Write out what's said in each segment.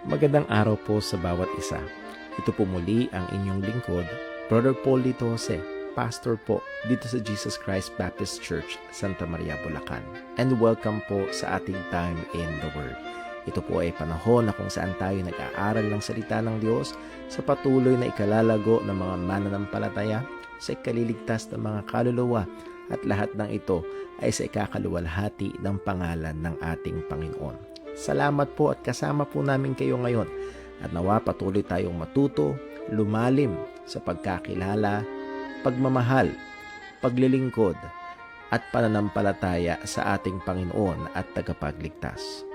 Magandang araw po sa bawat isa. Ito po muli ang inyong lingkod, Brother Paul Litose, pastor po dito sa Jesus Christ Baptist Church, Santa Maria, Bulacan. And welcome po sa ating Time in the Word. Ito po ay panahon na kung saan tayo nag-aaral ng salita ng Diyos sa patuloy na ikalalago ng mga mananampalataya, sa ikaliligtas ng mga kaluluwa, at lahat ng ito ay sa ikakaluwalhati ng pangalan ng ating Panginoon. Salamat po at kasama po namin kayo ngayon at nawa patuloy tayong matuto, lumalim sa pagkakilala, pagmamahal, paglilingkod at pananampalataya sa ating Panginoon at tagapagligtas.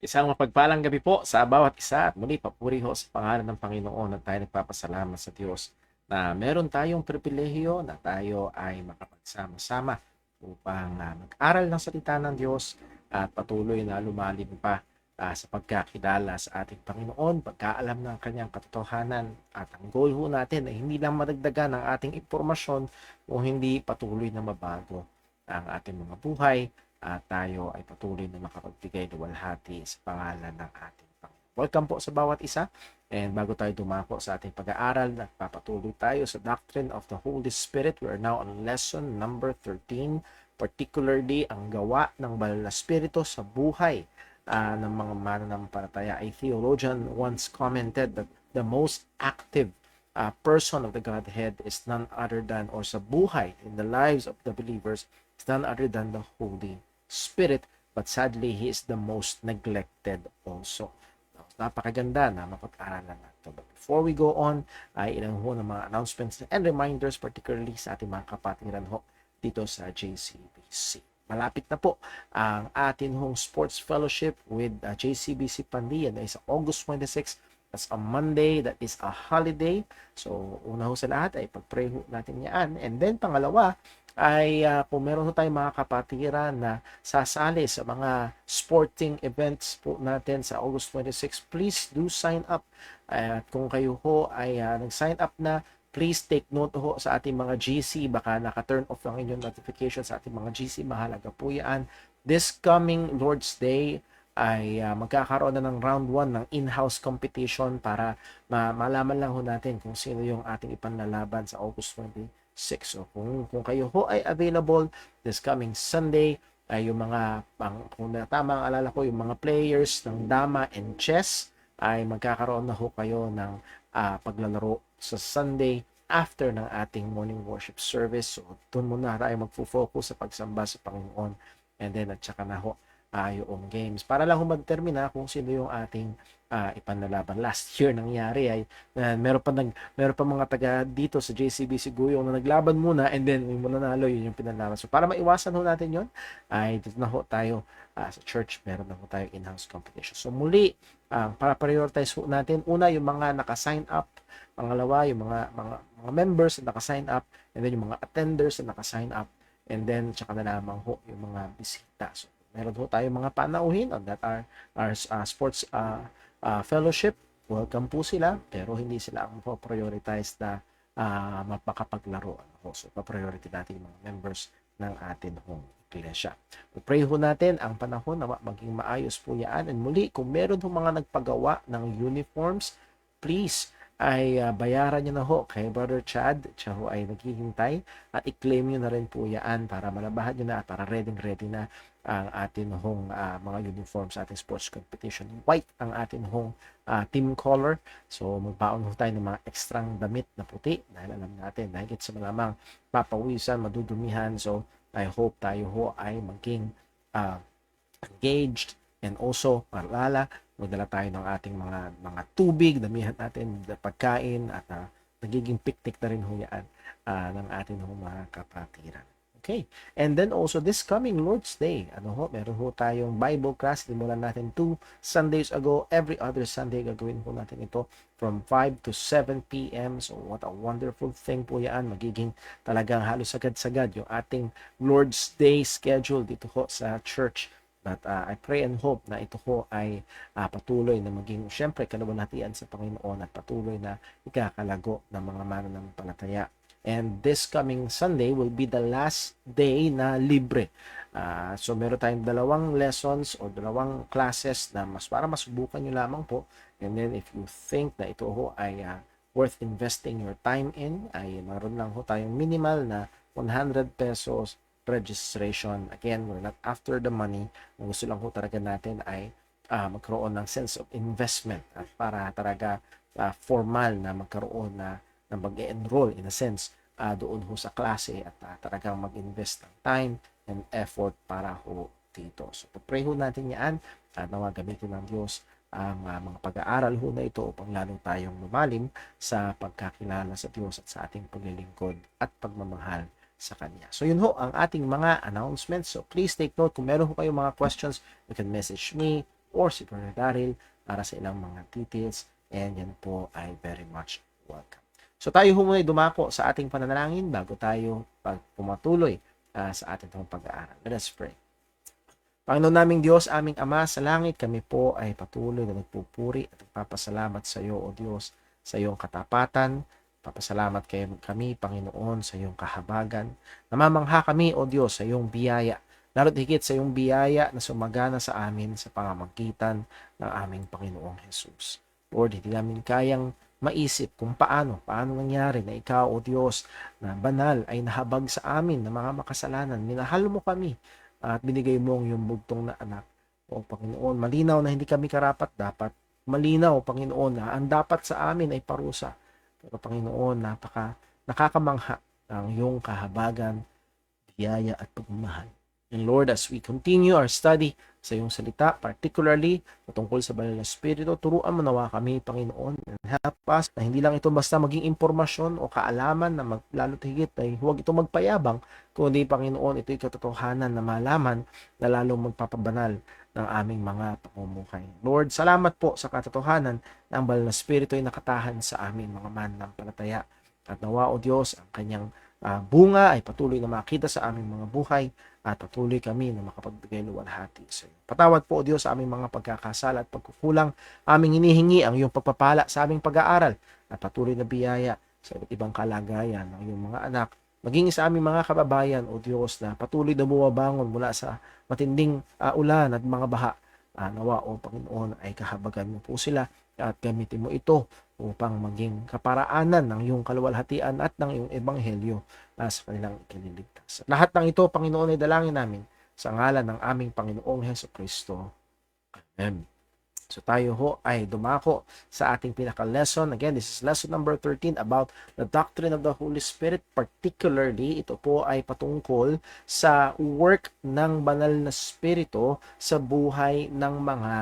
Isang mapagpalang gabi po sa bawat isa at muli papuri ho sa pangalan ng Panginoon at tayo nagpapasalamat sa Diyos na meron tayong pribilehiyo na tayo ay makapagsama-sama upang mag-aral ng salita ng Diyos at patuloy na lumalim pa sa pagkakilala sa ating Panginoon, pagkaalam ng kanyang katotohanan. At ang goal ho natin ay hindi lang madagdagan ang ating impormasyon o hindi patuloy na mabago ang ating mga buhay at tayo ay patuloy na makapagbigay luwalhati sa pangalan ng ating Panginoon. Welcome po sa bawat isa. And bago tayo dumako sa ating pag-aaral, nagpapatuloy tayo sa Doctrine of the Holy Spirit. We are now on lesson number 13, particularly ang gawa ng Banal na Espiritu sa buhay ng mga mananampalataya. A theologian once commented that the most active person of the Godhead is none other than, or sa buhay in the lives of the believers, is none other than the Holy Spirit, but sadly, He is the most neglected also. Napakaganda na mapag-aralan natin. But before we go on, ay ilang ho ng mga announcements and reminders, particularly sa ating mga kapatiran ho dito sa JCBC. Malapit na po ang atin hong sports fellowship with JCBC Pandian ay sa August 26. That's a Monday, that is a holiday. So, una ho sa lahat ay pag-pray ho natin yan. And then, pangalawa, ay kung meron tayong mga kapatiran na sasali sa mga sporting events po natin sa August 26, please do sign up. At kung kayo ho ay nag-sign up na, please take note ho sa ating mga GC. Baka naka-turn off ang inyong notification sa ating mga GC. Mahalaga po yan. This coming Lord's Day ay magkakaroon na ng round 1 ng in-house competition para malaman lang ho natin kung sino yung ating ipanlalaban sa August 26. So kung kayo ho ay available this coming Sunday, ay yung mga kung tama ang alala ko, yung mga players ng dama and chess ay magkakaroon na ho kayo ng paglalaro sa Sunday after ng ating morning worship service. So doon muna tayo magfo-focus sa pagsamba sa Panginoon, and then at saka na ho yung games para lang magtermina kung sino yung ating ipanlalaban. Last year nangyari ay meron pa mga taga dito sa JCBC Guyong na naglaban muna, and then yung nanalo, yun yung pinanlaban. So para maiwasan ho natin yun, ay dito na ho tayo sa church, meron na ho tayo in-house competition. So muli, para prioritize ho natin, una yung mga naka-sign up, pangalawa yung mga members na naka-sign up, and then yung mga attenders na naka-sign up, and then tsaka na lamang ho yung mga bisita. So meron ho tayo mga panauhin on that our sports fellowship. Welcome po sila, pero hindi sila ang prioritize na mapakapaglaro. So pa-priority natin yung mga members ng atin hong iglesia. Pray ho natin ang panahon na maging maayos po yan. And muli, kung meron ho mga nagpagawa ng uniforms, please ay bayaran nyo na ho kay Brother Chad. Siya ho ay naghihintay, at i-claim nyo na rin po yan para malabahan nyo na at para ready na ang atin hong mga uniforms sa ating sports competition. White ang atin hong team color. So magbaon ho tayo ng mga ekstrang damit na puti dahil alam natin, dahil sa malamang papawisan, madudumihan. So I hope tayo ho ay maging engaged, and also maalala, magdala tayo ng ating mga tubig, damihan natin pagkain, at nagiging picnic na rin ho yan ng ating mga kapatiran. Okay. And then also this coming Lord's Day, meron ho tayong Bible class. Simulan natin 2 Sundays ago. Every other Sunday gagawin po natin ito from 5 to 7 p.m. So what a wonderful thing po yan. Magiging talagang halos sagad-sagad yung ating Lord's Day schedule dito ho sa church. But I pray and hope na ito ho ay patuloy na maging, syempre, kaluwalhatian sa Panginoon at patuloy na ikakalago ng mga mananampalataya And this coming Sunday will be the last day na libre. So meron tayong dalawang lessons o dalawang classes na para masubukan nyo lamang po. And then if you think na ito ho ay worth investing your time in, ay meron lang ho tayong minimal na 100 pesos registration. Again, we're not after the money. Ang gusto lang ho talaga natin ay magkaroon ng sense of investment at para talaga formal na magkaroon na mag-enroll in a sense doon ho sa klase at talagang mag-invest ng time and effort para ho dito. So, pray ho natin yan at nawa gamitin ng Diyos ang mga pag-aaral ho na ito upang lalo tayong lumalim sa pagkakilala sa Diyos at sa ating paglilingkod at pagmamahal sa Kanya. So, yun ho ang ating mga announcements. So, please take note. Kung meron ho kayong mga questions, you can message me or si Brother Daryl para sa ilang mga details. And yan po ay very much welcome. So tayo ho muna dumako sa ating pananalangin bago tayo pumatuloy sa ating pag-aaral. Let us pray. Panginoon naming Diyos, aming Ama sa langit, kami po ay patuloy na nagpupuri at nagpapasalamat sa iyo, O Diyos, sa iyong katapatan. Papasalamat kami, Panginoon, sa iyong kahabagan. Namamangha kami, O Diyos, sa iyong biyaya. Lalo't higit sa iyong biyaya na sumagana sa amin sa pamamagitan ng aming Panginoong Jesus. Lord, hindi namin kayang maisip kung paano nangyari na ikaw, O Diyos, na banal ay nahabag sa amin ng mga makasalanan. Minahal mo kami at binigay mo ang iyong bugtong na anak. O Panginoon, malinaw na hindi kami karapat-dapat. Malinaw, Panginoon, na ang dapat sa amin ay parusa. Pero Panginoon, nakakamangha ang iyong kahabagan, biyaya at pagmamahal. And Lord, as we continue our study sa iyong salita, particularly patungkol sa banal na Espiritu, turuan mo nawa kami, Panginoon, and help us na hindi lang ito basta maging impormasyon o kaalaman na lalo't higit ay huwag ito magpayabang, kundi, Panginoon, ito'y katotohanan na malaman na lalong magpapabanal ng aming mga pamumuhay. Lord, salamat po sa katotohanan na ang banal na Espiritu ay nakatahan sa aming mga mananampalataya. At nawa, O Diyos, ang kanyang bunga ay patuloy na makita sa aming mga buhay at patuloy kami na makapagbigay luwalhati sa iyo. Patawad po, O Diyos, sa aming mga pagkakasala at pagkukulang. Aming hinihingi ang iyong pagpapala sa aming pag-aaral at patuloy na biyaya sa iba't ibang kalagayan ng iyong mga anak. Maging sa aming mga kababayan, O Diyos, na patuloy na bumabangon mula sa matinding ulan at mga baha. Nawa, O Panginoon, ay kahabagan mo po sila at gamitin mo ito upang maging kaparaanan ng iyong kaluwalhatian at ng iyong ebanghelyo sa kanilang ikiniligtas. Lahat ng ito, Panginoon, ay dalangin namin sa ngalan ng aming Panginoong Hesukristo. Amen. So tayo ho ay dumako sa ating pinaka-lesson. Again, this is lesson number 13 about the doctrine of the Holy Spirit. Particularly, ito po ay patungkol sa work ng banal na Espiritu sa buhay ng mga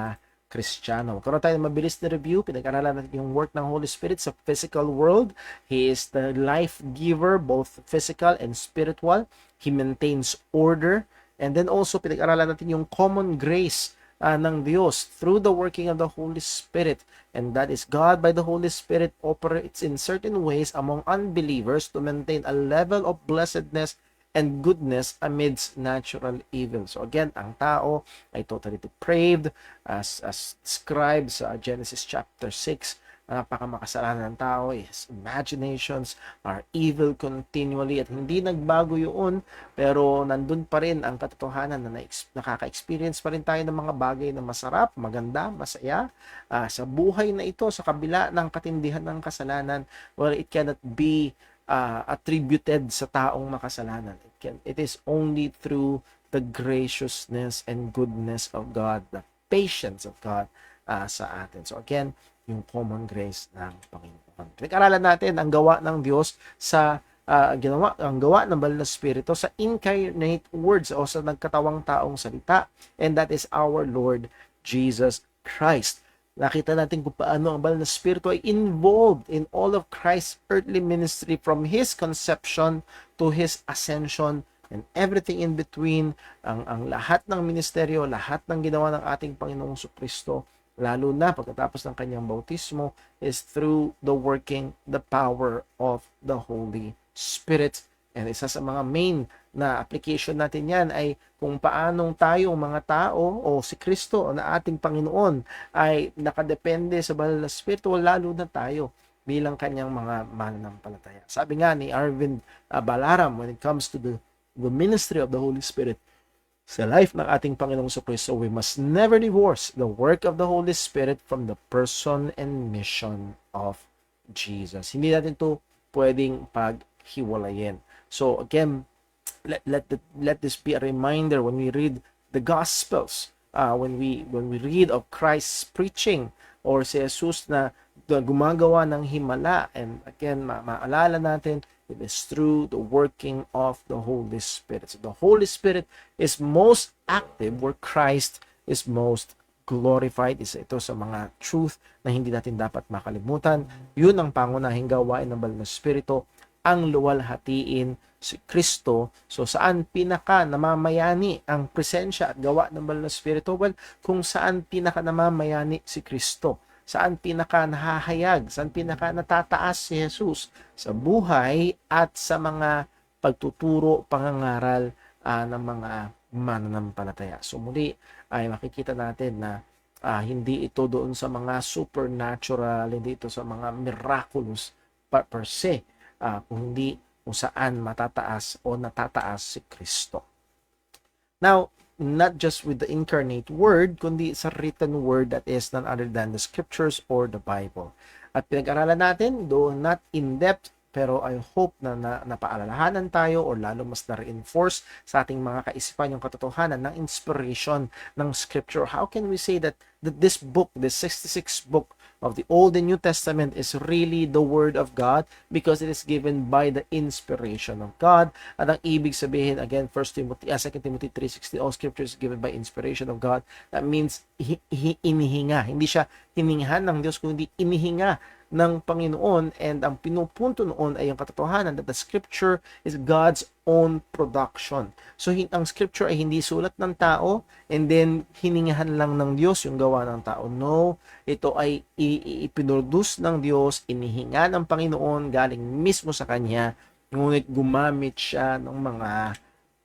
Kristiyano. Karoon tayo ng mabilis na review. Pinag-aralan natin yung work ng Holy Spirit sa physical world. He is the life giver, both physical and spiritual. He maintains order. And then also, pinag-aralan natin yung common grace ng Diyos through the working of the Holy Spirit. And that is God by the Holy Spirit operates in certain ways among unbelievers to maintain a level of blessedness and goodness amidst natural evil. So again, ang tao ay totally depraved as described sa Genesis chapter 6. Napakamakasalanan ng tao, his imaginations are evil continually at hindi nagbago yun, pero nandun pa rin ang katotohanan na nakaka-experience pa rin tayo ng mga bagay na masarap, maganda, masaya sa buhay na ito sa kabila ng katindihan ng kasalanan. Well, it cannot be attributed sa taong makasalanan. It is only through the graciousness and goodness of God, the patience of God sa atin. So again, yung common grace ng Panginoon. Pinag-aralan natin ang gawa ng Diyos sa ang gawa ng banal na Espiritu sa incarnate words o sa nagkatawang taong salita, and that is our Lord Jesus Christ. Nakita natin kung paano ang banal na Espiritu ay involved in all of Christ's earthly ministry from His conception to His ascension and everything in between. Ang lahat ng ministeryo, lahat ng ginawa ng ating Panginoong Kristo, lalo na pagkatapos ng kanyang bautismo, is through the working, the power of the Holy Spirit. And isa sa mga main na application natin yan ay kung paanong tayong mga tao o si Kristo na ating Panginoon ay nakadepende sa banal na Espiritu, lalo na tayo bilang kanyang mga mananampalataya. Sabi nga ni Arvind Balaram, when it comes to the ministry of the Holy Spirit sa life ng ating Panginoong Kristo, we must never divorce the work of the Holy Spirit from the person and mission of Jesus. Hindi natin to pwedeng paghiwalayin. So again, let this be a reminder when we read the Gospels, when we read of Christ's preaching or si Jesus na gumagawa ng himala, and again maalala natin, it is through the working of the Holy Spirit. So the Holy Spirit is most active where Christ is most glorified. Isa ito sa mga truth na hindi natin dapat makalimutan. Yun ang pangunahing gawain ng Banal na Espiritu, ang luwalhatiin si Kristo. So saan pinaka namamayani ang presensya at gawa ng Banal na Espiritu? Well, kung saan pinaka namamayani si Kristo, saan pinaka nahahayag, saan pinaka natataas si Jesus sa buhay at sa mga pagtuturo, pangangaral ng mga mananampalataya. So muli ay makikita natin na hindi ito doon sa mga supernatural, hindi ito sa mga miraculous per se, kundi kung saan matataas o natataas si Kristo. Now, not just with the incarnate word, kundi sa written word that is none other than the scriptures or the Bible. At pinag-aralan natin, though not in depth, pero I hope na napaalalahanan tayo or lalo mas na-reinforce sa ating mga kaisipan yung katotohanan ng inspiration ng scripture. How can we say that this book, this 66 book of the Old and New Testament is really the Word of God? Because it is given by the inspiration of God. At ang ibig sabihin, again, 2 Timothy 3:16, all scripture is given by inspiration of God. That means inihinga. Hindi siya hiningahan ng Diyos, kundi inihinga ng Panginoon, and ang pinupunto noon ay yung katotohanan that the scripture is God's own production. So ang scripture ay hindi sulat ng tao and then hiningahan lang ng Diyos yung gawa ng tao. No, ito ay ipinroduce ng Diyos, inihinga ng Panginoon galing mismo sa Kanya, ngunit gumamit siya ng mga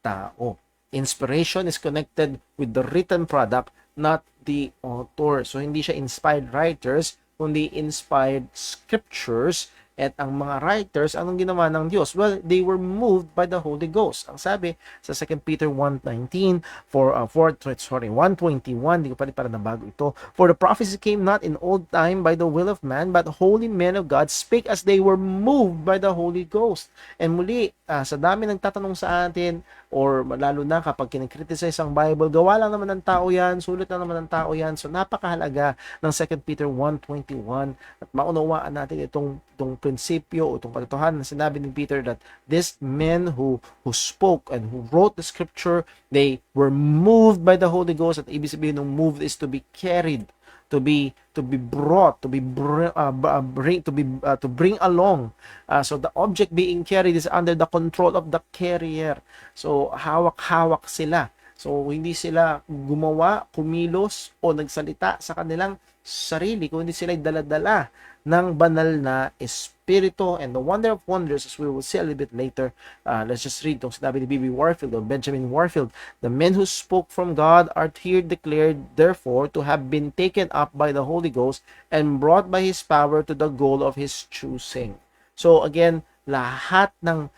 tao. Inspiration is connected with the written product, not the author. So hindi siya inspired writers, kundi inspired scriptures. At ang mga writers, anong ginawa ng Diyos? Well, they were moved by the Holy Ghost. Ang sabi sa 2 Peter 1:19, 1:21, di ko para nabago ito. For the prophecy came not in old time by the will of man, but holy men of God spake as they were moved by the Holy Ghost. And muli, sa dami nagtatanong sa atin, or lalo na kapag kinikriticize ang Bible, gawa lang naman ng tao yan, sulit lang naman ng tao yan. So napakahalaga ng 2 Peter 1:21 at maunawaan natin itong prinsipyo o itong katotohanan na sinabi ni Peter that these men who spoke and who wrote the scripture, they were moved by the Holy Ghost. At ibig sabihin ng moved is to be carried, to be brought, to bring along. So the object being carried is under the control of the carrier. So hawak-hawak sila. So hindi sila gumawa, kumilos o nagsalita sa kanilang sarili, kundi sila dala-dala ng banal na Espiritu. And the wonder of wonders, as we will see a little bit later, let's just read itong sinabi ni B.B. Warfield o Benjamin Warfield. The men who spoke from God are here declared, therefore, to have been taken up by the Holy Ghost and brought by His power to the goal of His choosing. So again, lahat ng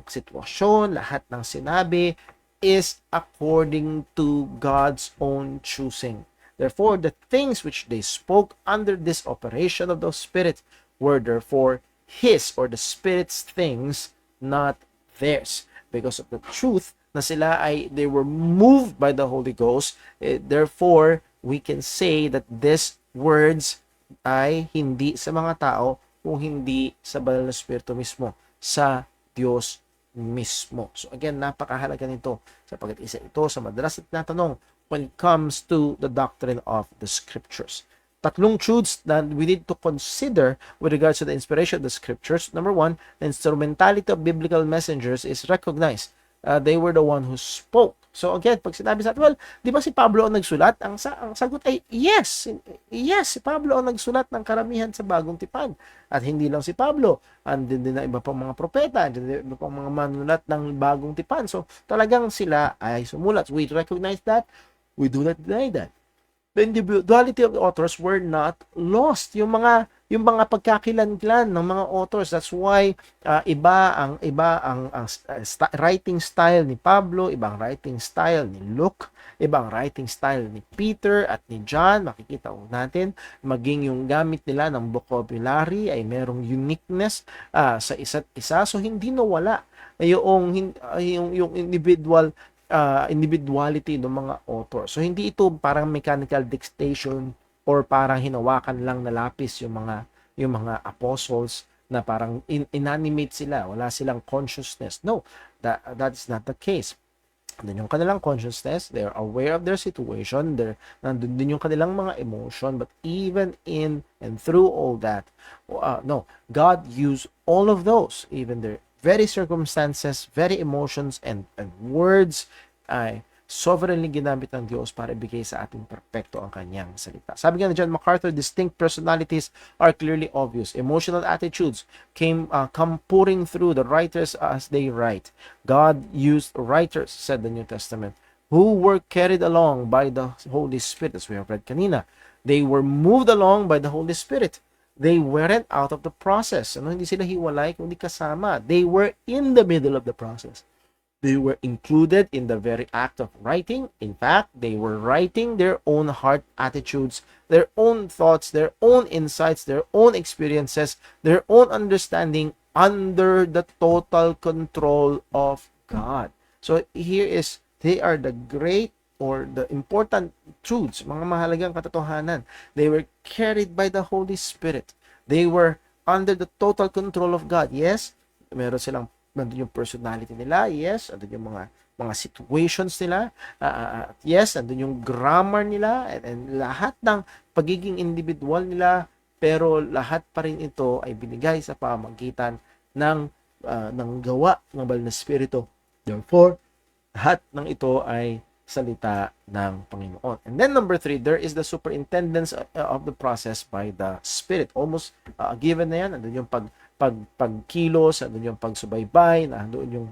sitwasyon, lahat ng sinabi is according to God's own choosing. Therefore, the things which they spoke under this operation of the Spirit were therefore His or the Spirit's things, not theirs. Because of the truth na sila they were moved by the Holy Ghost, therefore, we can say that these words ay hindi sa mga tao kung hindi sa Banal na Espiritu mismo, sa Diyos mismo. So again, napakahalaga nito sapagkat isa ito sa madalas na tinatanong when it comes to the doctrine of the scriptures. Tatlong truths that we need to consider with regards to the inspiration of the scriptures. Number one, the instrumentality of biblical messengers is recognized. They were the one who spoke. So again, pag sinabi sa atin, well, di ba si Pablo ang nagsulat? Ang sagot ay yes. Yes, si Pablo ang nagsulat ng karamihan sa Bagong Tipan. At hindi lang si Pablo. Andin din na iba pang mga propeta, andin din iba pang mga manulat ng Bagong Tipan. So talagang sila ay sumulat. We recognize that. We do not deny that. The individuality of the authors were not lost. Yung mga yung mga pagkakilanlan ng mga authors. That's why iba ang writing style ni Pablo, ibang writing style ni Luke, ibang writing style ni Peter at ni John. Makikita natin maging yung gamit nila ng vocabulary ay merong uniqueness sa isa't isa. So hindi nawala yung individuality ng mga author. So hindi ito parang mechanical dictation or parang hinawakan lang na lapis yung mga apostles na parang inanimate sila, wala silang consciousness. No, that's not the case. Nandun yung kanilang consciousness, they're aware of their situation, nandun din yung kanilang mga emotion, but even in and through all that, no, God used all of those, even their very circumstances, very emotions, and words, ay sovereignly ginamit ng Diyos para ibigay sa ating perpekto ang kanyang salita. Sabi nga ni John MacArthur, distinct personalities are clearly obvious. Emotional attitudes come pouring through the writers as they write. God used writers, said the New Testament, who were carried along by the Holy Spirit, as we have read kanina. They were moved along by the Holy Spirit. They weren't out of the process. Hindi sila hiwalay, kundi kasama. They were in the middle of the process. They were included in the very act of writing. In fact, they were writing their own heart attitudes, their own thoughts, their own insights, their own experiences, their own understanding under the total control of God. So they are the great or the important truths, mga mahalagang katotohanan. They were carried by the Holy Spirit. They were under the total control of God. Yes, meron silang nandun yung personality nila, yes, nandun yung mga situations nila, yes, nandun yung grammar nila, and lahat ng pagiging individual nila, pero lahat pa rin ito ay binigay sa pamamagitan ng gawa ng Banal na Espiritu. Therefore, lahat ng ito ay salita ng Panginoon. And then number 3, there is the superintendence of the process by the Spirit. Almost given na yan, nandun yung pagkilos, andun yung pagsubaybay, andun yung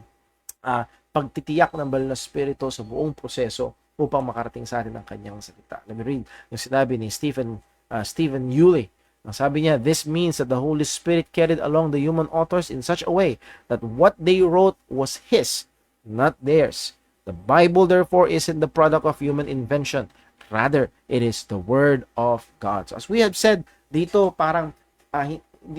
pagtitiyak ng Banal na Espiritu sa buong proseso upang makarating sa atin ang kanyang salita. Let me read yung sinabi ni Stephen Yulee. Ang sabi niya, this means that the Holy Spirit carried along the human authors in such a way that what they wrote was His, not theirs. The Bible, therefore, isn't the product of human invention. Rather, it is the Word of God. So, as we have said, dito parang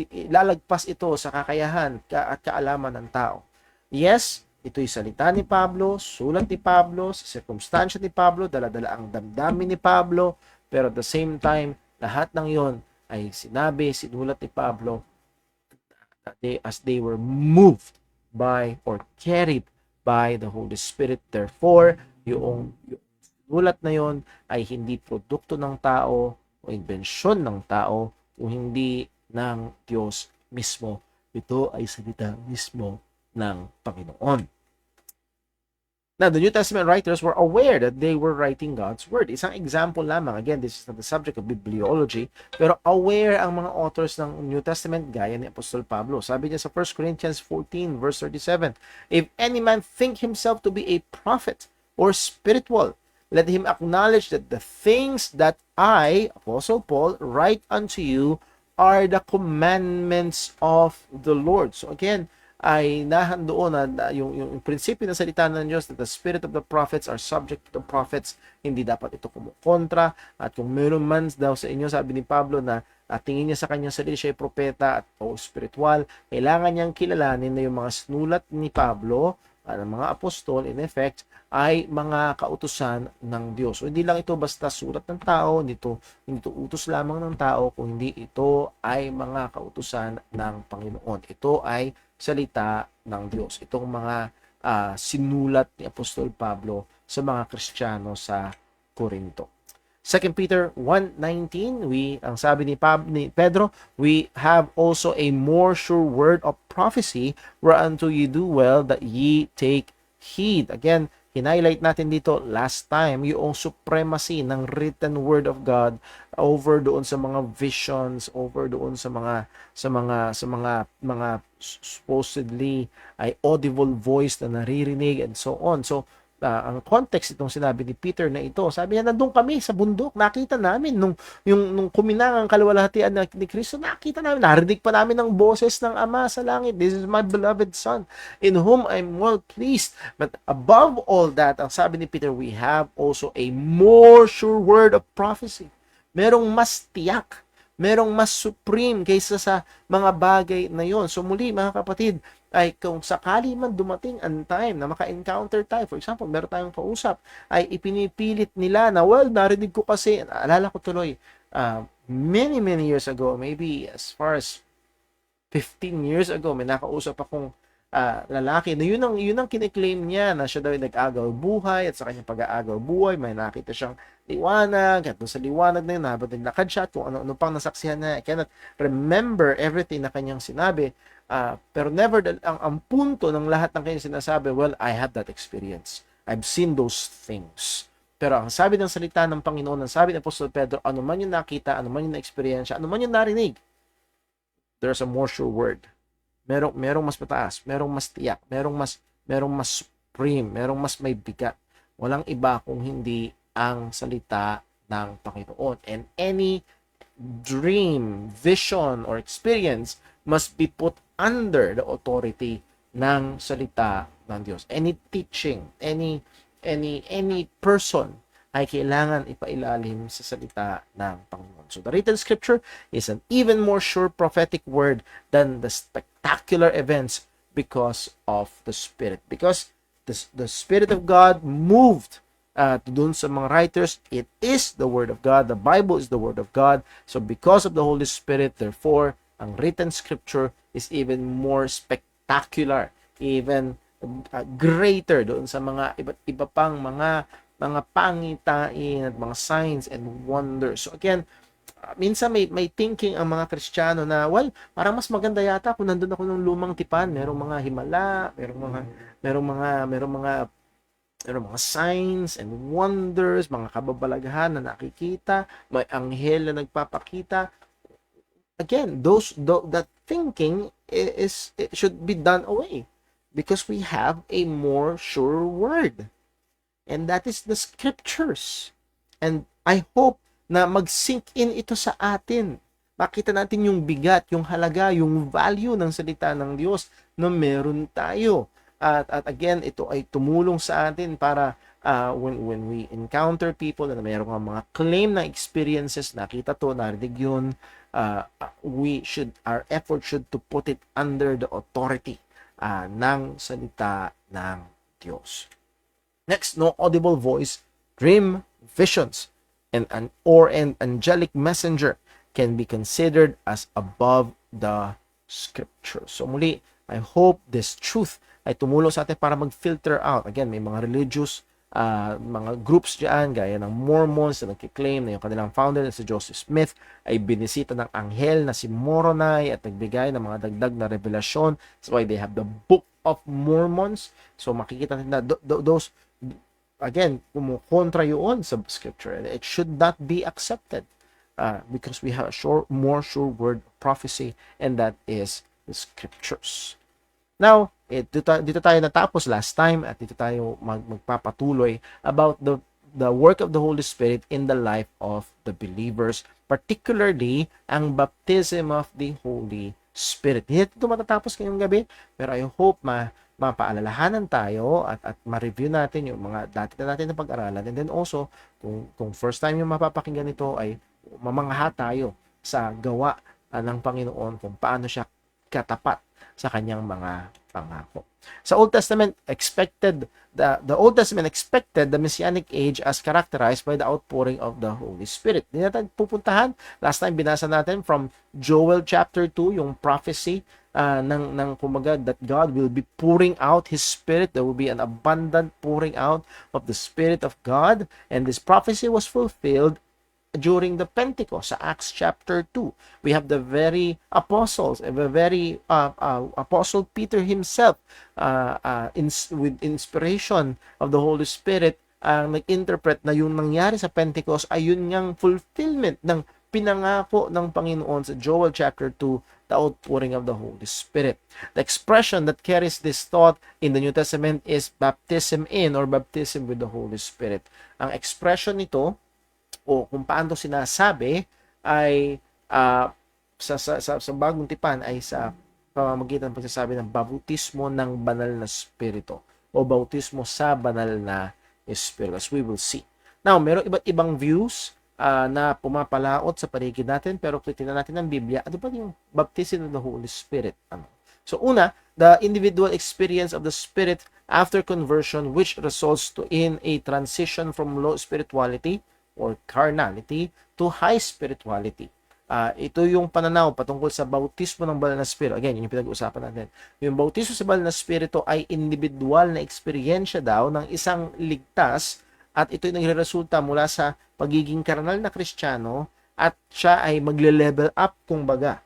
lalagpas ito sa kakayahan at kaalaman ng tao. Yes, ito'y salita ni Pablo, sulat ni Pablo, sa circumstansya ni Pablo, dala-dala ang damdamin ni Pablo, pero at the same time, lahat ng yon ay sinulat ni Pablo as they were moved by or carried by the Holy Spirit. Therefore, yung sulat na yon ay hindi produkto ng tao o inbensyon ng tao o hindi ng Diyos mismo. Ito ay salita mismo ng Panginoon. Now, the New Testament writers were aware that they were writing God's Word. Isang example lamang, again, this is not the subject of bibliology, pero aware ang mga authors ng New Testament gaya ni Apostol Pablo. Sabi niya sa 1 Corinthians 14 verse 37, if any man think himself to be a prophet or spiritual, let him acknowledge that the things that I, Apostle Paul, write unto you are the commandments of the Lord. So again, ay nahandoon na yung prinsipyo ng salita ng Diyos that the spirit of the prophets are subject to the prophets. Hindi dapat ito kumukontra. At kung meron man daw sa inyo, sabi ni Pablo na tingin niya sa kanyang sarili siya ay propeta at o spiritual, kailangan niyang kilalanin na yung mga sinulat ni Pablo, ng mga apostol, in effect, ay mga kautusan ng Diyos. So, hindi lang ito basta sulat ng tao, hindi ito utos lamang ng tao, kung hindi ito ay mga kautusan ng Panginoon. Ito ay salita ng Diyos. Itong mga sinulat ni Apostol Pablo sa mga Kristiyano sa Corinto. 2 Peter 1:19, ang sabi ni Pedro, we have also a more sure word of prophecy, whereunto ye do well that ye take heed. Again, hinighlight natin dito last time yung supremacy ng written word of God over doon sa mga visions, over doon sa mga supposedly ay audible voice na naririnig and so on. So ang context itong sinabi ni Peter na ito. Sabi niya, nandun kami sa bundok, nakita namin nung kuminang ang kaluwalhatian ni Kristo, nakita namin, narinig pa namin ang boses ng Ama sa langit. This is my beloved Son, in whom I'm well pleased. But above all that, ang sabi ni Peter, we have also a more sure word of prophecy. Merong mas tiyak, merong mas supreme kaysa sa mga bagay na yon. So muli, mga kapatid, ay kung sakali man dumating ang time na maka-encounter tayo, for example, meron tayong kausap, ay ipinipilit nila na, well, narinig ko kasi, alala ko tuloy, many years ago, maybe as far as 15 years ago, may nakausap akong lalaki na yun ang kiniklaim niya na siya daw ay nag-agaw buhay at sa kanyang pag-aagaw buhay, may nakita siyang liwanag at doon sa liwanag na yun, habang naglakad siya, kung ano pang nasaksihan niya, I cannot remember everything na kanyang sinabi. Pero never, ang punto ng lahat ng kanyang sinasabi, well, I have that experience. I've seen those things. Pero ang sabi ng salita ng Panginoon, ang sabi ng Apostol Pedro, ano man yung nakita, ano man yung na-experience, ano man yung narinig, there's a more sure word. Merong mas mataas, merong mas tiyak, merong mas supreme, merong mas may bigat. Walang iba kung hindi ang salita ng Panginoon. And any dream, vision, or experience must be put under the authority ng salita ng Diyos. Any teaching, any person ay kailangan ipailalim sa salita ng Panginoon. So the written scripture is an even more sure prophetic word than the spectacular events because of the Spirit. Because the Spirit of God moved dun sa mga writers, it is the Word of God. The Bible is the Word of God. So because of the Holy Spirit, therefore, ang written scripture is even more spectacular, even greater doon sa mga iba't iba pang mga pangitain at mga signs and wonders. So again, minsan may thinking ang mga Kristiyano na, well, parang mas maganda yata kung nandun ako ng lumang tipan, merong mga himala, merong mga signs and wonders, mga kababalaghan na nakikita, may anghel na nagpapakita. Again, that thinking it should be done away because we have a more sure word. And that is the scriptures. And I hope na mag-sink in ito sa atin. Makita natin yung bigat, yung halaga, yung value ng salita ng Diyos na meron tayo. At again, ito ay tumulong sa atin para when we encounter people na mayroong mga claim na experiences, nakita to, narinig yun, our effort should to put it under the authority ng salita ng Diyos. Next, no audible voice, dream, visions, and an angelic messenger can be considered as above the scripture. So muli, I hope this truth ay tumulong sa atin para mag-filter out. Again, may mga religious mga groups dyan, gaya ng Mormons na nagkiklaim na yung kanilang founder na si Joseph Smith ay binisita ng anghel na si Moroni at nagbigay ng mga dagdag na revelasyon. That's why they have the Book of Mormons. So makikita natin na those, again, kumukontra yun sa scripture. It should not be accepted because we have a more sure word of prophecy, and that is the scriptures. Now, dito tayo natapos last time at dito tayo magpapatuloy about the work of the Holy Spirit in the life of the believers, particularly ang baptism of the Holy Spirit. Hindi ito matatapos ngayong gabi, pero I hope mapaalalahanan tayo at ma-review natin yung mga dati na natin na pag-aralan, and then also kung first time yung mapapakinggan ito ay mamangha tayo sa gawa ng Panginoon kung paano siya katapat sa kanyang mga pangako. Sa Old Testament the Old Testament expected the Messianic age as characterized by the outpouring of the Holy Spirit. Hindi natin pupuntahan. Last time binasa natin from Joel chapter 2 yung prophecy ng kumaga that God will be pouring out His Spirit. There will be an abundant pouring out of the Spirit of God, and this prophecy was fulfilled during the Pentecost sa Acts chapter 2. We have the very apostles, Apostle Peter himself, with inspiration of the Holy Spirit, nag-interpret na yung nangyari sa Pentecost ay yun ngang fulfillment ng pinangako ng Panginoon sa Joel chapter 2 the outpouring of the Holy Spirit. The expression that carries this thought in the New Testament is baptism in or baptism with the Holy Spirit. Ang expression nito o kung paano sinasabi ay sa bagong tipan ay sa pamamagitan ng pagsasabi ng bautismo ng banal na spirito o bautismo sa banal na espiritu, as we will see. Now, meron iba't ibang views na pumapalaot sa paligid natin, pero kung tingnan natin ang Biblia, ano ba yung baptism of the Holy Spirit? So una, the individual experience of the Spirit after conversion, which results in a transition from low spirituality or carnality to high spirituality. Ito yung pananaw patungkol sa bautismo ng banal na spirito. Again, yun yung pinag-uusapan natin. Yung bautismo sa banal na spirito ay individual na eksperyensya daw ng isang ligtas at ito'y nagre-resulta mula sa pagiging karnal na Kristiyano at siya ay magle-level up, kumbaga.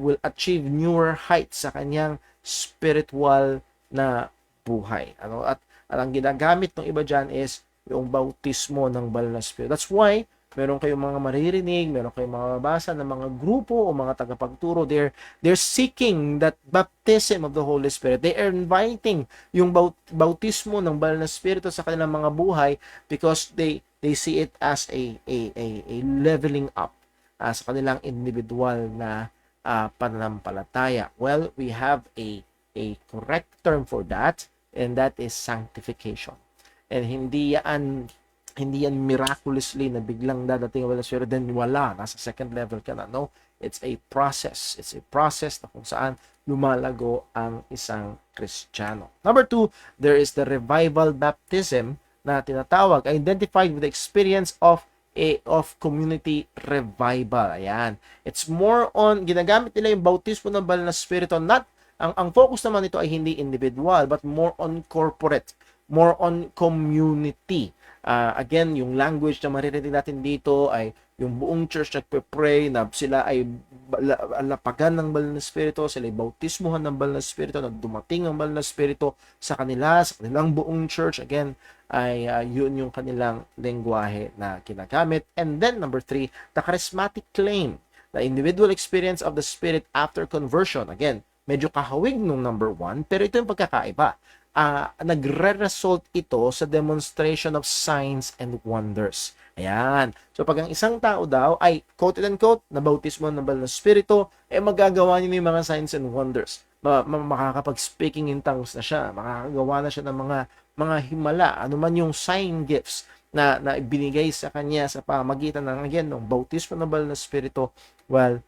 Will achieve newer heights sa kanyang spiritual na buhay. At ang ginagamit ng iba dyan is yung bautismo ng banal na spirito. That's why meron kayong mga maririnig, meron kayong mga mabasa ng mga grupo o mga tagapagturo, they're seeking that baptism of the Holy Spirit. They are inviting yung bautismo ng banal na spirito sa kanilang mga buhay because they see it as a leveling up sa kanilang individual na pananampalataya. Well, we have a correct term for that, and that is sanctification. And hindi yan miraculously na biglang dadating ang banal na spirito, then wala, nasa second level ka na. No, it's a process. It's a process na kung saan lumalago ang isang Kristiyano. Number 2, there is the revival baptism na tinatawag, identified with the experience of community revival. Ayan. It's more on, ginagamit nila yung bautismo ng banal na spirito, not, ang focus naman nito ay hindi individual, but more on corporate, more on community. Again, yung language na maririnig natin dito ay yung buong church nagpe-pray na sila ay lapagan ng banal na spirito, sila ay bautismuhan ng banal na spirito, na dumating ang banal na spirito sa kanilang buong church. Again, ay yun yung kanilang lengguwahe na ginagamit. And then number 3, the charismatic claim, the individual experience of the Spirit after conversion. Again, medyo kahawig nung number 1, pero ito yung pagkakaiba. Nagre-result ito sa demonstration of signs and wonders. Ayan. So, pag ang isang tao daw ay, quote and quote, na bautismo ng banal na spirito, magagawa niya yung mga signs and wonders. Makakapag-speaking in tongues na siya. Makakagawa na siya ng mga himala. Ano man yung sign gifts na ibinigay sa kanya sa pamagitan ng, again, ng bautismo ng banal na spirito, well,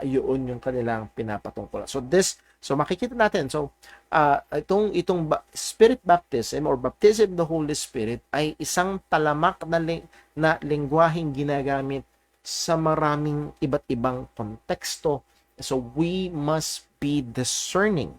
yun yung kanilang pinapatungkol. So makikita natin, itong spirit baptism or baptism of the Holy Spirit ay isang talamak na lengguwaheng ginagamit sa maraming iba't ibang konteksto. So we must be discerning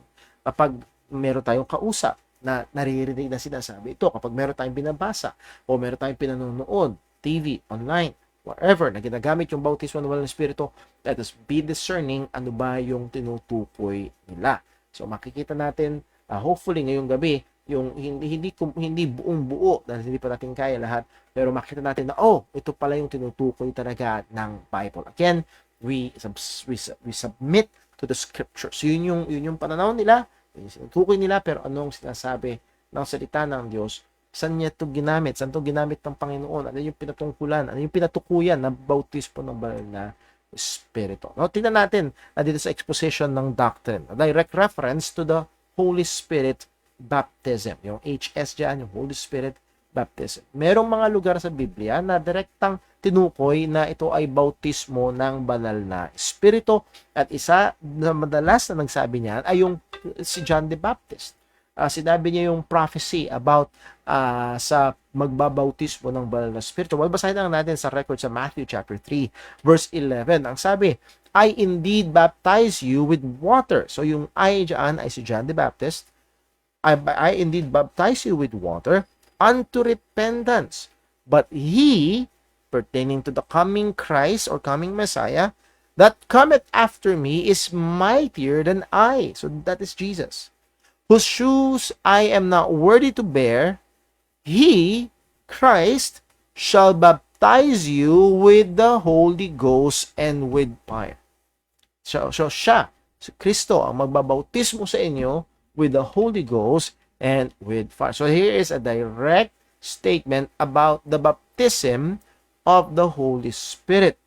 kapag meron tayong kausap na naririnig na sinasabi ito, kapag meron tayong binabasa o meron tayong pinanonood, TV, online, wherever, na ginagamit yung bautismo ng banal na spirito, let us be discerning ano ba yung tinutukoy nila. So makikita natin, hopefully ngayong gabi, yung hindi buong buo dahil hindi pa natin kaya lahat, pero makita natin na ito pala yung tinutukoy talaga ng Bible. Again, we submit to the scriptures. So yun yung pananaw nila, yun yung tinutukoy nila, pero anong sinasabi ng salita ng Diyos? Saan niya ito ginamit? Saan ito ginamit ng Panginoon? Ano yung pinatungkulan? Ano yung pinatukuyan ng bautismo ng banal na Espiritu? No, tingnan natin dito sa exposition ng doctrine. A direct reference to the Holy Spirit baptism. Yung HS dyan, yung Holy Spirit baptism. Merong mga lugar sa Biblia na direktang tinukoy na ito ay bautismo ng banal na Espiritu. At isa na madalas na nagsabi niyan ay yung si John the Baptist. Sinabi niya yung prophecy about sa magbabautismo ng banal na spirito. Well, basahin lang natin sa record sa Matthew chapter 3, verse 11. Ang sabi, I indeed baptize you with water. So yung I dyan ay si John the Baptist. I indeed baptize you with water unto repentance. But he, pertaining to the coming Christ or coming Messiah, that cometh after me is mightier than I. So that is Jesus. Whose shoes I am not worthy to bear, he, Christ, shall baptize you with the Holy Ghost and with fire. So siya, si Kristo, ang magbabautismo sa inyo with the Holy Ghost and with fire. So here is a direct statement about the baptism of the Holy Spirit.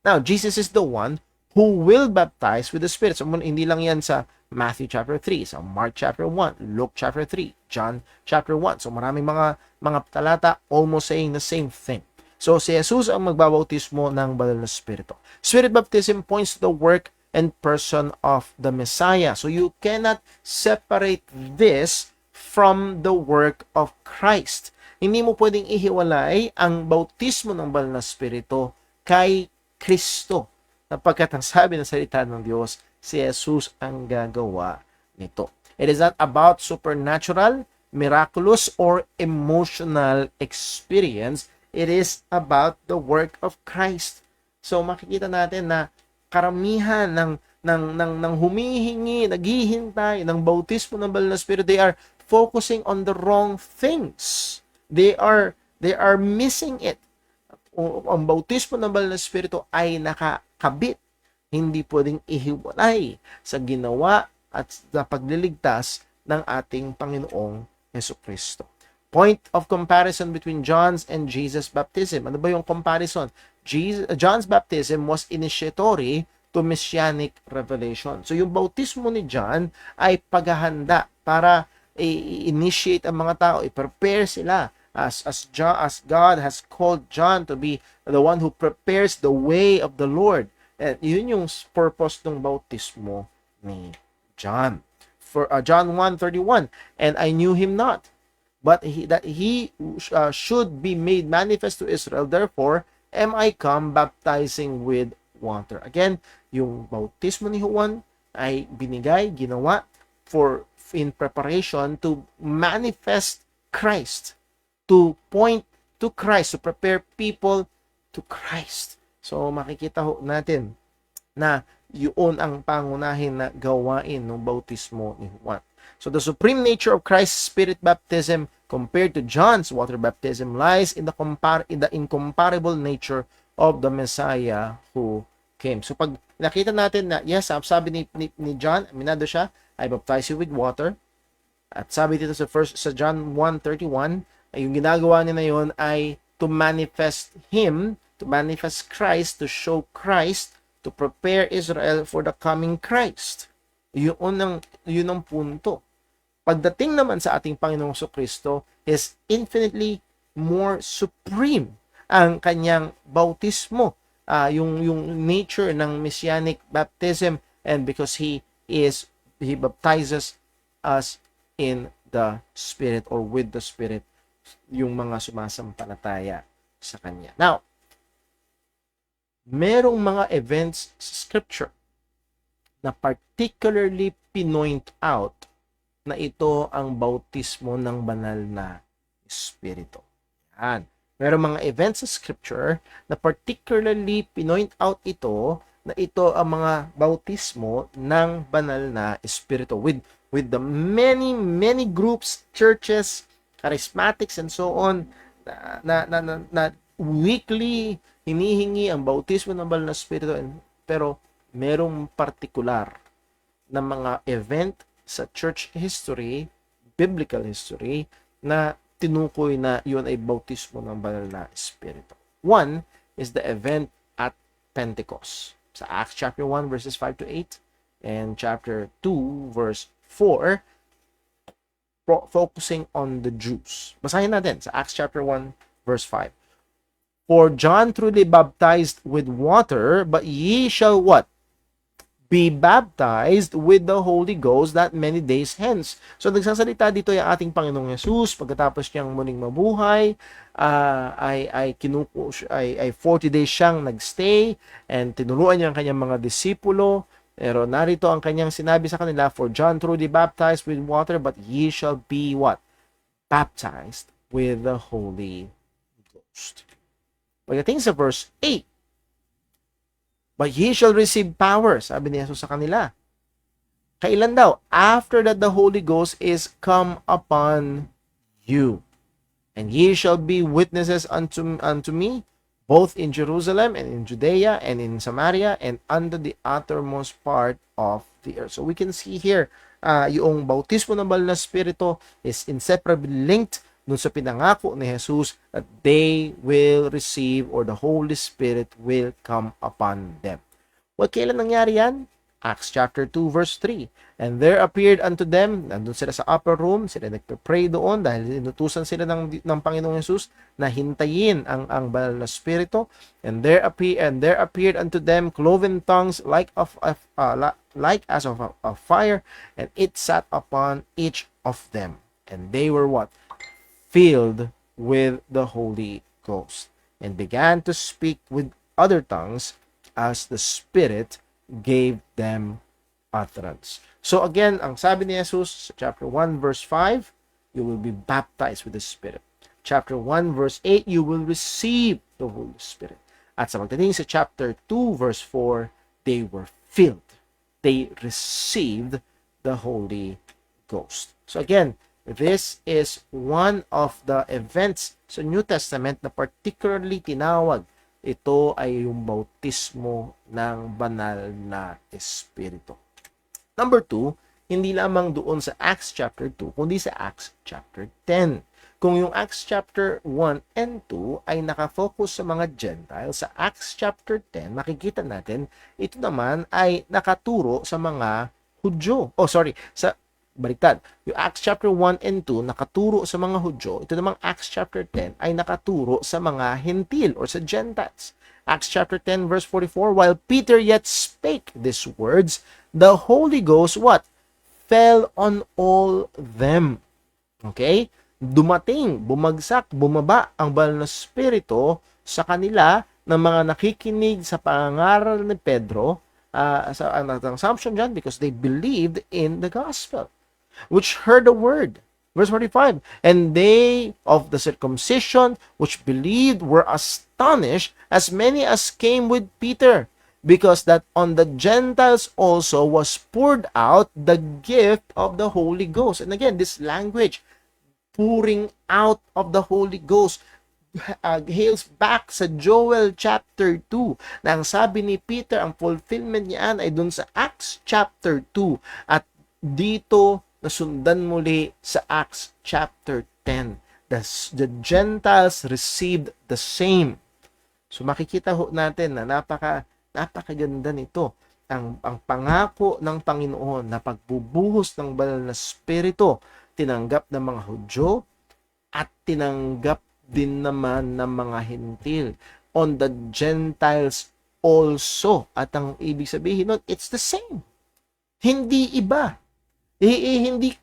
Now, Jesus is the one who will baptize with the Spirit. So, hindi lang yan sa Matthew chapter 3, sa Mark chapter 1, Luke chapter 3, John chapter 1. So, maraming mga talata almost saying the same thing. So, si Jesus ang magbabautismo ng banal na Espiritu. Spirit baptism points to the work and person of the Messiah. So, you cannot separate this from the work of Christ. Hindi mo pwedeng ihiwalay ang bautismo ng banal na Espiritu kay Kristo. Napagkat ang sabi ng salita ng Diyos, si Jesus ang gagawa nito. It is not about supernatural, miraculous, or emotional experience. It is about the work of Christ. So makikita natin na karamihan ng humihingi, naghihintay ng bautismo ng banal na Espiritu, they are focusing on the wrong things. They are missing it. Ang bautismo ng banal na Espiritu ay nakakabit. Hindi pwedeng ihiwalay sa ginawa at sa pagliligtas ng ating Panginoong Jesucristo. Point of comparison between John's and Jesus' baptism. Ano ba yung comparison? John's baptism was initiatory to messianic revelation. So yung bautismo ni John ay paghahanda para i-initiate ang mga tao, i-prepare sila as God has called John to be the one who prepares the way of the Lord. And yun yung purpose ng bautismo ni John. For John 1:31, and I knew him not, but he should be made manifest to Israel. Therefore, am I come baptizing with water. Again, yung bautismo ni Juan ay binigay, ginawa in preparation to manifest Christ, to point to Christ, to prepare people to Christ. So makikita natin na yun ang pangunahin na gawain ng bautismo ni Juan. So the supreme nature of Christ's Spirit baptism compared to John's water baptism lies in the incomparable nature of the Messiah who came. So pag nakita natin na yes, sabi ni John, aminado siya, I baptize you with water. At sabi dito sa John 1:31, yung ginagawa niya na yun ay to manifest Him, to manifest Christ, to show Christ, to prepare Israel for the coming Christ. Yun ang punto. Pagdating naman sa ating Panginoong Jesucristo is infinitely more supreme ang kanyang bautismo, yung nature ng messianic baptism, and because he baptizes us in the Spirit or with the Spirit, yung mga sumasampalataya sa Kanya. Now, merong mga events sa Scripture na particularly pinoint out na ito ang bautismo ng banal na Espiritu. Yan. Merong mga events sa Scripture na particularly pinoint out ito na ito ang mga bautismo ng banal na Espiritu with the many groups, churches, charismatics and so on na weekly hinihingi ang bautismo ng banal na Espiritu, pero merong partikular na mga event sa church history, biblical history, na tinukoy na yun ay bautismo ng banal na Espiritu. One is the event at Pentecost. Sa Acts chapter 1 verses 5 to 8 and chapter 2 verse 4, focusing on the Jews. Basahin natin sa Acts chapter 1 verse 5. For John truly baptized with water, but ye shall what? Be baptized with the Holy Ghost that many days hence. So nagsasalita dito yung ating Panginoong Yesus pagkatapos niyang muling mabuhay, ay 40 days siyang nagstay and tinuruan niya ang kanyang mga disipulo. Pero narito ang kanyang sinabi sa kanila, for John truly baptized with water, but ye shall be what? Baptized with the Holy Ghost. Pagdating sa verse 8, but ye shall receive power, sabi ni Jesus sa kanila. Kailan daw? After that the Holy Ghost is come upon you. And ye shall be witnesses unto me, both in Jerusalem and in Judea and in Samaria and under the uttermost part of the earth. So we can see here, yung bautismo ng banal na Espiritu is inseparably linked dun sa pinangako ni Jesus that they will receive or the Holy Spirit will come upon them. Well, kailan nangyari yan? Acts chapter 2 verse 3. And there appeared unto them, nandun sila sa upper room, sila nagpe-pray doon dahil inutusan sila ng Panginoong Jesus na hintayin ang banal na Espiritu. And there appeared unto them cloven tongues like as of a fire, and it sat upon each of them. And they were what? Filled with the Holy Ghost, and began to speak with other tongues as the Spirit gave them utterance. So again, ang sabi ni Jesus sa chapter 1 verse 5, you will be baptized with the Spirit. Chapter 1 verse 8, you will receive the Holy Spirit. At sa pagdating sa chapter 2 verse 4, they were filled. They received the Holy Ghost. So again, this is one of the events sa New Testament na particularly tinawag. Ito ay yung bautismo ng banal na Espiritu. Number 2, hindi lamang doon sa Acts chapter 2, kundi sa Acts chapter 10. Kung yung Acts chapter 1 and 2 ay nakafocus sa mga Gentiles, sa Acts chapter 10, makikita natin, ito naman ay nakaturo sa mga Hudyo. Baliktad. Yung Acts chapter 1 and 2 nakaturo sa mga Hudyo. Ito namang Acts chapter 10 ay nakaturo sa mga Hentil or sa Gentiles. Acts chapter 10 verse 44, while Peter yet spake these words, the Holy Ghost what? Fell on all them. Okay? Bumagsak, bumaba ang banal na Espiritu sa kanila ng mga nakikinig sa pangangaral ni Pedro, sa assumption dyan, because they believed in the gospel, which heard the word. Verse 45, and they of the circumcision which believed were astonished, as many as came with Peter, because that on the Gentiles also was poured out the gift of the Holy Ghost. And again, this language, pouring out of the Holy Ghost, hails back sa Joel chapter 2, na ang sabi ni Peter, ang fulfillment niyan ay dun sa Acts chapter 2, at dito nasundan muli sa Acts chapter 10. The Gentiles received the same. So makikita ho natin na napakaganda nito. Ang pangako ng Panginoon na pagbubuhos ng banal na Espiritu, tinanggap ng mga Hudyo at tinanggap din naman ng mga Hentil. On the Gentiles also. At ang ibig sabihin nun, it's the same. Hindi iba. Hindi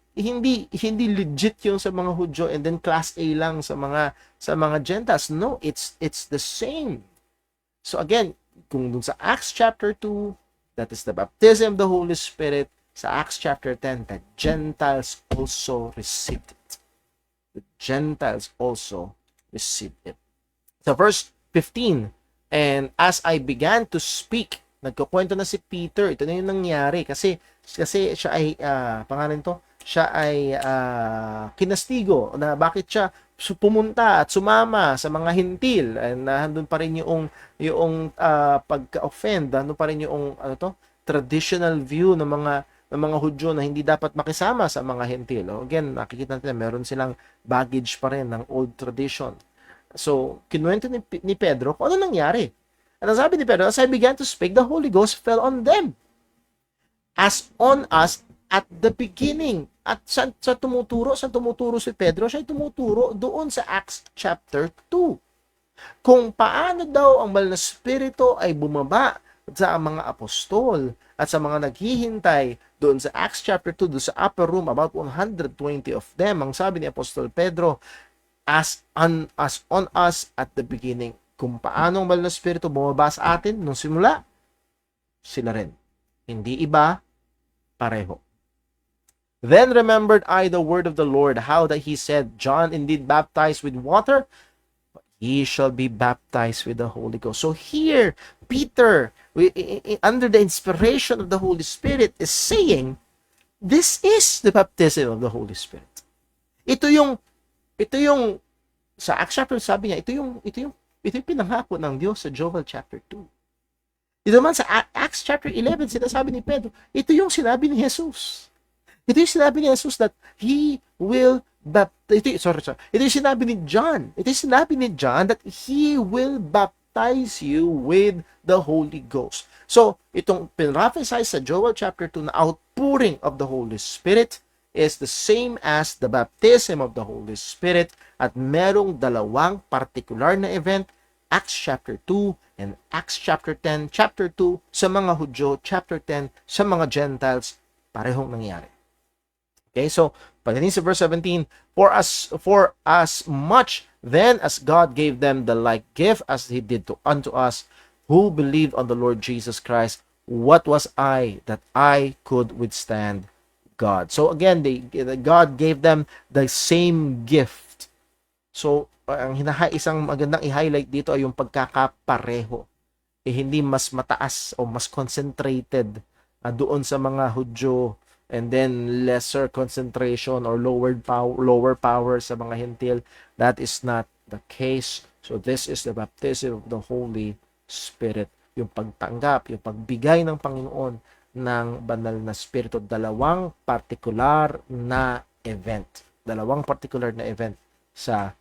legit yung sa mga Hudyo and then class A lang sa mga Gentiles. No, it's the same. So again, kung dun sa Acts chapter 2, that is the baptism of the Holy Spirit. Sa Acts chapter 10, the Gentiles also received it. The Gentiles also received it. So verse 15, and as I began to speak, nagkukwento na si Peter. Ito na yung nangyari kasi siya ay siya ay kinastigo na bakit siya pumunta at sumama sa mga Hentil, and nandun pa rin yung pagka-offend, nandun pa rin yung traditional view ng mga Hudyo na hindi dapat makisama sa mga Hentil. Again, nakikita natin meron silang baggage pa rin ng old tradition. So, kinuwento ni Pedro kung ano nangyari. At ang sabi ni Pedro, as I began to speak, the Holy Ghost fell on them, as on us at the beginning. At sa tumuturo si Pedro, siya tumuturo doon sa Acts chapter 2. Kung paano daw ang banal na Espiritu ay bumaba sa mga apostol at sa mga naghihintay doon sa Acts chapter 2, doon sa upper room, about 120 of them. Ang sabi ni Apostol Pedro, as on us at the beginning. Kung paano ang banal na Espiritu bumaba sa atin nung simula, sila rin. Hindi iba, pareho. Then remembered I the word of the Lord, how that he said, John indeed baptized with water, but ye shall be baptized with the Holy Ghost. So here, Peter, under the inspiration of the Holy Spirit, is saying, this is the baptism of the Holy Spirit. Ito yung sa Acts chapter, sabi niya, ito yung Ito yung pinangako ng Diyos sa Joel chapter 2. Ito naman sa Acts chapter 11, sinasabi ni Pedro, ito yung sinabi ni Jesus. Ito yung sinabi ni Jesus that He will baptize. Ito yung sinabi ni John. Ito yung sinabi ni John that He will baptize you with the Holy Ghost. So, itong pinrophesy sa Joel chapter 2 na outpouring of the Holy Spirit is the same as the baptism of the Holy Spirit, at merong dalawang particular na event, Acts chapter 2 and Acts chapter 10. Chapter 2 sa mga Hudyo, chapter 10 sa mga Gentiles, parehong nangyari. Okay, so pagdating sa verse 17, for as much then as God gave them the like gift as He did unto us, who believed on the Lord Jesus Christ, what was I that I could withstand God? So again, God gave them the same gift. So ang isang magandang i-highlight dito ay yung pagkakapareho. Hindi mas mataas o mas concentrated doon sa mga Hudyo, and then lesser concentration or lower power sa mga Hentil. That is not the case. So this is the baptism of the Holy Spirit. Yung pagtanggap, yung pagbigay ng Panginoon ng banal na Espiritu. Dalawang particular na event sa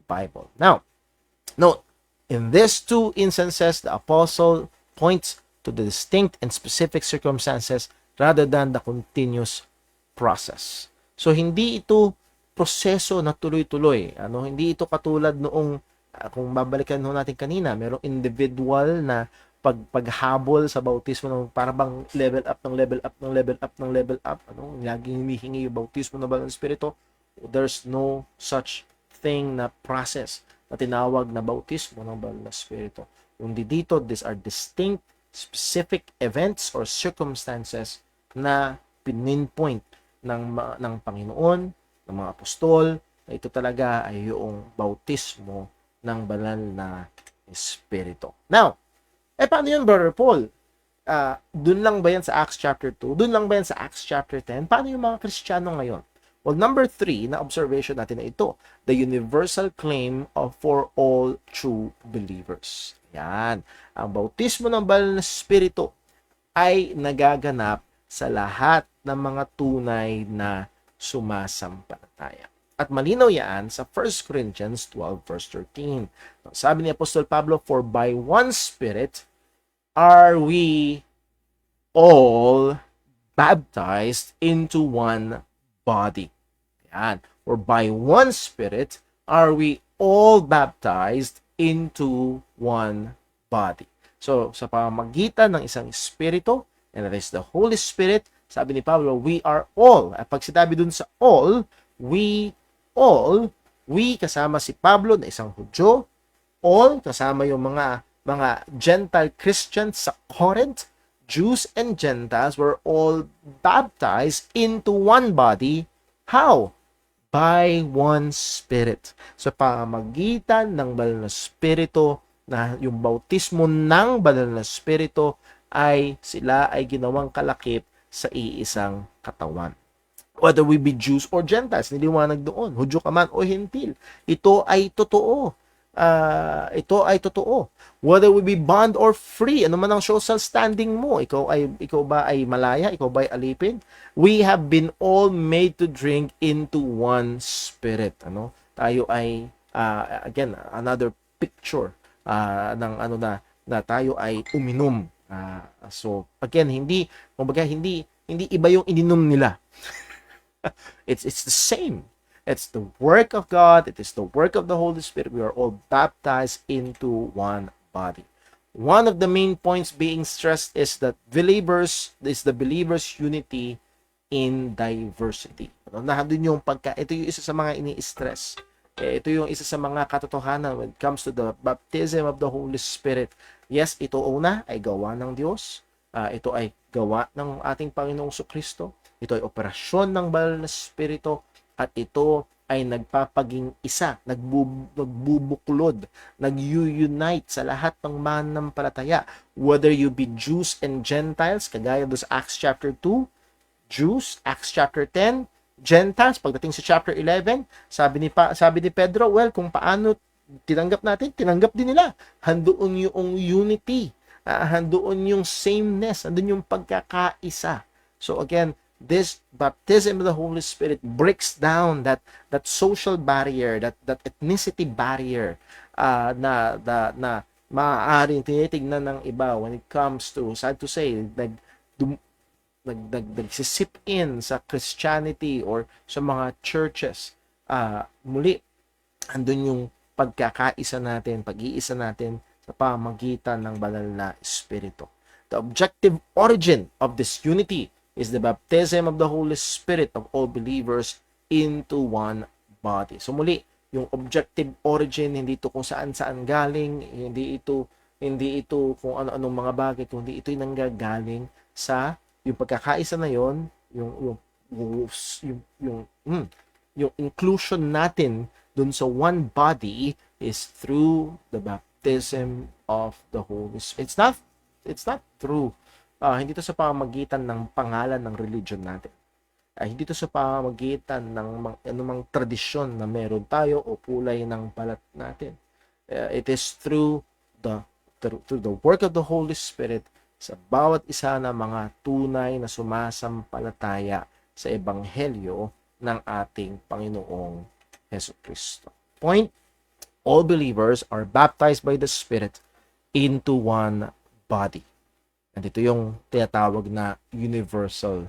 Bible. Now, note, in these two instances, the apostle points to the distinct and specific circumstances rather than the continuous process. So, hindi ito proseso na tuloy-tuloy. Hindi ito katulad noong, kung babalikan natin kanina, merong individual na paghabol sa bautismo ng parang level up ng level up ng level up ng level up. Laging hinihingi yung bautismo ng Banal na Espiritu. There's no such thing na process na tinawag na bautismo ng Banal na Espiritu. Kundi dito, these are distinct, specific events or circumstances na pinpoint ng Panginoon, ng mga apostol, na ito talaga ay yung bautismo ng Banal na Espiritu. Now, paano yun, Brother Paul? Dun lang ba yan sa Acts chapter 2? Dun lang ba yan sa Acts chapter 10? Paano yung mga Kristiyano ngayon? Well, number 3 na observation natin na ito, the universal claim for all true believers. Yan. Ang bautismo ng Banal na Espiritu ay nagaganap sa lahat ng mga tunay na sumasampalataya. At malinaw yan sa 1 Corinthians 12 verse 13. Sabi ni Apostol Pablo, for by one Spirit are we all baptized into one body. Yan. For by one Spirit are we all baptized into one body. So, sa pamamagitan ng isang Espiritu, and that is the Holy Spirit, sabi ni Pablo, we are all. At pag sinabi dun sa all, we kasama si Pablo na isang Hudyo, all kasama yung mga Gentile Christians sa Corinth, Jews and Gentiles were all baptized into one body. How? By one Spirit. So, pamamagitan ng Banal na Espiritu, na yung bautismo ng Banal na Espiritu ay sila ay ginawang kalakip sa iisang katawan. Whether we be Jews or Gentiles, niliwanag doon, Hudyo ka man o Hentil, ito ay totoo. Whether we be bond or free, ano man ang social standing mo, ikaw ba ay malaya, ikaw ba ay alipin, we have been all made to drink into one Spirit. Tayo ay again another picture na tayo ay uminom. So again, hindi iba yung ininom nila. It's the same. It's the work of God. It is the work of the Holy Spirit. We are all baptized into one body. One of the main points being stressed is that the believers' unity in diversity. Nandun yung ito yung isa sa mga ini-stress. Ito yung isa sa mga katotohanan when it comes to the baptism of the Holy Spirit. Yes, ito una ay gawa ng Diyos. Ito ay gawa ng ating Panginoong Kristo. Ito ay operasyon ng Banal na Espiritu. At ito ay nagpapaging isa, nagbubuklod, nag-unite sa lahat ng mananampalataya. Whether you be Jews and Gentiles, kagaya doon sa Acts chapter 2, Jews, Acts chapter 10, Gentiles, pagdating sa chapter 11, sabi ni Pedro, well, kung paano tinanggap natin, tinanggap din nila. Handoon yung unity. Handoon yung sameness. Handoon yung pagkakaisa. So again, this baptism of the Holy Spirit breaks down that social barrier, that ethnicity barrier na maaaring tinitignan ng iba when it comes to, sad to say, nagsisip in sa Christianity or sa mga churches. Muli, andun yung pagkakaisa natin, pag-iisa natin sa pamagitan ng banal na Espiritu. The objective origin of this unity is the baptism of the Holy Spirit of all believers into one body. So muli, yung objective origin, hindi ito kung saan-saan galing, hindi ito kung ano-anong mga bagay, kundi ito'y nanggagaling sa yung pagkakaisa na yon, yung inclusion natin dun sa one body is through the baptism of the Holy Spirit. It's not through hindi to sa pamamagitan ng pangalan ng religion natin. Hindi to sa pamamagitan ng anumang tradisyon na meron tayo o kulay ng balat natin. It is through the work of the Holy Spirit sa bawat isa ng mga tunay na sumasampalataya sa ebanghelyo ng ating Panginoong Jesucristo. Point, all believers are baptized by the Spirit into one body. And ito yung tinatawag na universal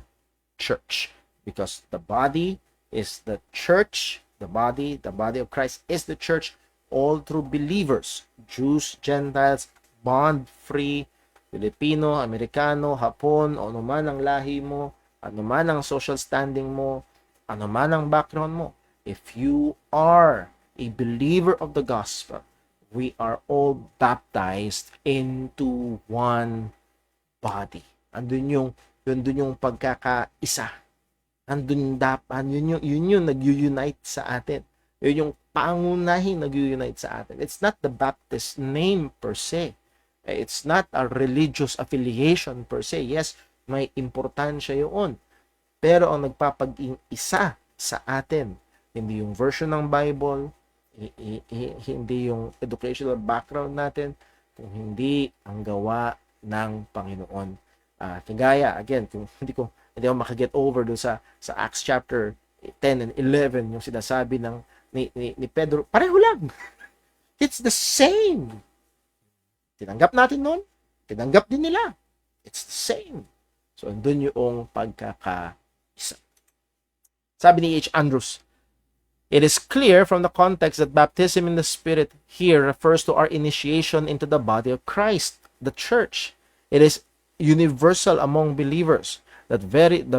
church. Because the body is the church, the body of Christ is the church, all through believers, Jews, Gentiles, bond, free, Filipino, Amerikano, Hapon, o anuman ang lahi mo, anuman ang social standing mo, anuman ang background mo. If you are a believer of the gospel, we are all baptized into one body. Andun yung pagkakaisa. Yun yung nag-unite sa atin. Yun yung pangunahing nag-unite sa atin. It's not the Baptist name per se. It's not a religious affiliation per se. Yes, may importansya yun. Pero ang nagpapag-isa sa atin, hindi yung version ng Bible, hindi yung educational background natin, kung hindi ang gawa ng Panginoon. Kagaya, again, kung hindi ako makaget over doon sa Acts chapter 10 and 11, yung sinasabi ni Pedro, pareho lang. It's the same. Tinanggap natin noon, tinanggap din nila. It's the same. So, andun yung pagkakaisa. Sabi ni H. Andrews, it is clear from the context that baptism in the Spirit here refers to our initiation into the body of Christ, the church. It is universal among believers. The